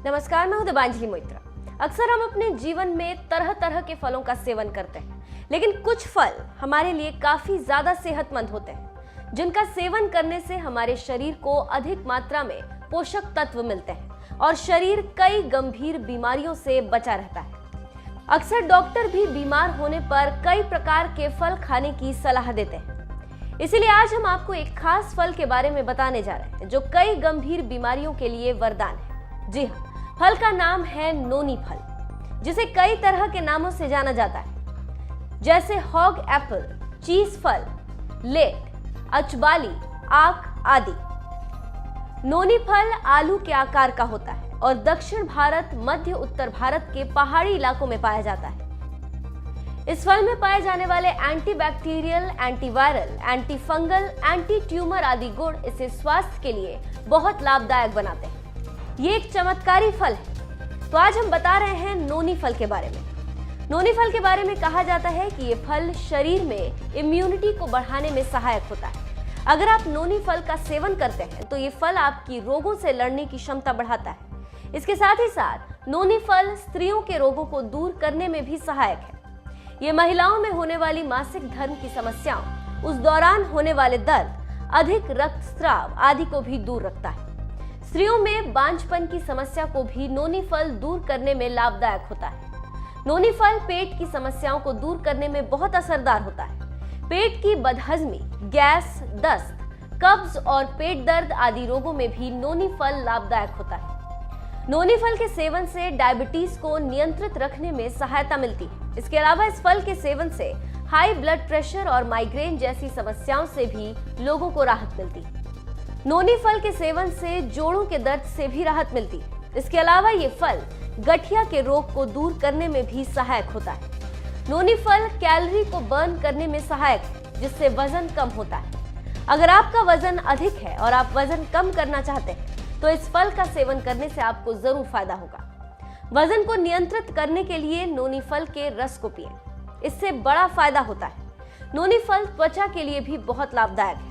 नमस्कार, मैं हूं दिबांजलि मोइत्रा। अक्सर हम अपने जीवन में तरह तरह के फलों का सेवन करते हैं, लेकिन कुछ फल हमारे लिए काफी ज्यादा सेहतमंद होते हैं, जिनका सेवन करने से हमारे शरीर को अधिक मात्रा में पोषक तत्व मिलते हैं और शरीर कई गंभीर बीमारियों से बचा रहता है। अक्सर डॉक्टर भी बीमार होने पर कई प्रकार के फल खाने की सलाह देते हैं। इसीलिए आज हम आपको एक खास फल के बारे में बताने जा रहे हैं जो कई गंभीर बीमारियों के लिए वरदान है। जी हाँ, फल का नाम है नोनी फल, जिसे कई तरह के नामों से जाना जाता है, जैसे हॉग एप्पल, चीज फल, लेट, अचबाली, आक आदि। नोनी फल आलू के आकार का होता है और दक्षिण भारत, मध्य उत्तर भारत के पहाड़ी इलाकों में पाया जाता है। इस फल में पाए जाने वाले antibacterial, antiviral, anti fungal, anti tumour आदि गुण इसे स्वास्थ्य के लिए बहुत लाभदायक बनाते हैं। ये एक चमत्कारी फल है। तो आज हम बता रहे हैं नोनी फल के बारे में। नोनी फल के बारे में कहा जाता है कि ये फल शरीर में इम्यूनिटी को बढ़ाने में सहायक होता है। अगर आप नोनी फल का सेवन करते हैं तो ये फल आपकी रोगों से लड़ने की क्षमता बढ़ाता है। इसके साथ ही साथ नोनी फल स्त्रियों के रोगों को दूर करने में भी सहायक है। ये महिलाओं में होने वाली मासिक धर्म की समस्याओं, उस दौरान होने वाले दर्द, अधिक रक्तस्राव आदि को भी दूर रखता है। स्त्रियों में बांझपन की समस्या को भी नोनी फल दूर करने में लाभदायक होता है। नोनी फल पेट की समस्याओं को दूर करने में बहुत असरदार होता है। पेट की बदहजमी, गैस, दस्त, कब्ज और पेट दर्द आदि रोगों में भी नोनी फल लाभदायक होता है। नोनी फल के सेवन से डायबिटीज को नियंत्रित रखने में सहायता मिलती है। इसके अलावा इस फल के सेवन से हाई ब्लड प्रेशर और माइग्रेन जैसी समस्याओं से भी लोगों को राहत मिलती है। नोनी फल के सेवन से जोड़ों के दर्द से भी राहत मिलती है। इसके अलावा ये फल गठिया के रोग को दूर करने में भी सहायक होता है। नोनी फल कैलोरी को बर्न करने में सहायक है, जिससे वजन कम होता है। अगर आपका वजन अधिक है और आप वजन कम करना चाहते हैं तो इस फल का सेवन करने से आपको जरूर फायदा होगा। वजन को नियंत्रित करने के लिए नोनी फल के रस को पिएं, इससे बड़ा फायदा होता है। नोनी फल त्वचा के लिए भी बहुत लाभदायक है।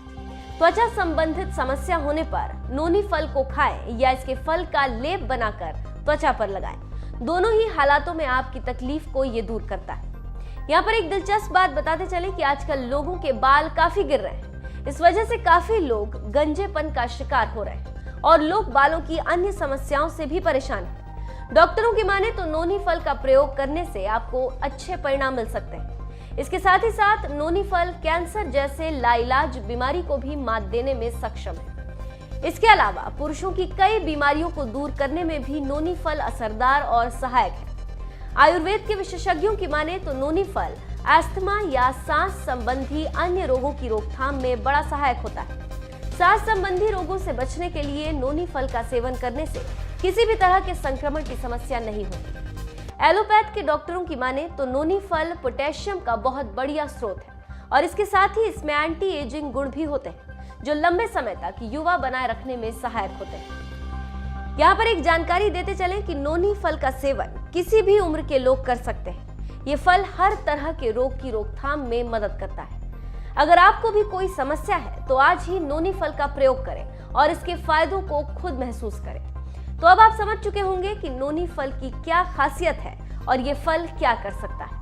त्वचा संबंधित समस्या होने पर नोनी फल को खाएं या इसके फल का लेप बनाकर त्वचा पर लगाएं। दोनों ही हालातों में आपकी तकलीफ को ये दूर करता है। यहाँ पर एक दिलचस्प बात बताते चले कि आजकल लोगों के बाल काफी गिर रहे हैं। इस वजह से काफी लोग गंजेपन का शिकार हो रहे हैं और लोग बालों की अन्य समस्याओं से भी परेशान हैं। डॉक्टरों की माने तो नोनी फल का प्रयोग करने से आपको अच्छे परिणाम मिल सकते हैं। इसके साथ ही साथ नोनी फल कैंसर जैसे लाइलाज बीमारी को भी मात देने में सक्षम है। इसके अलावा पुरुषों की कई बीमारियों को दूर करने में भी नोनी फल असरदार और सहायक है। आयुर्वेद के विशेषज्ञों की माने तो नोनी फल अस्थमा या सांस संबंधी अन्य रोगों की रोकथाम में बड़ा सहायक होता है। सांस संबंधी रोगों से बचने के लिए नोनी फल का सेवन करने से किसी भी तरह के संक्रमण की समस्या नहीं होती। एलोपैथ के डॉक्टरों की माने तो नोनी फल पोटेशियम का बहुत बढ़िया स्रोत है और इसके साथ ही इसमें एंटी एजिंग गुण भी होते हैं, जो लंबे समय तक युवा बनाए रखने में सहायक होते हैं। यहाँ पर एक जानकारी देते चलें कि नोनी फल का सेवन किसी भी उम्र के लोग कर सकते हैं। ये फल हर तरह के रोग की रोकथाम में मदद करता है। अगर आपको भी कोई समस्या है तो आज ही नोनी फल का प्रयोग करें और इसके फायदों को खुद महसूस करें। तो अब आप समझ चुके होंगे कि नोनी फल की क्या खासियत है और ये फल क्या कर सकता है।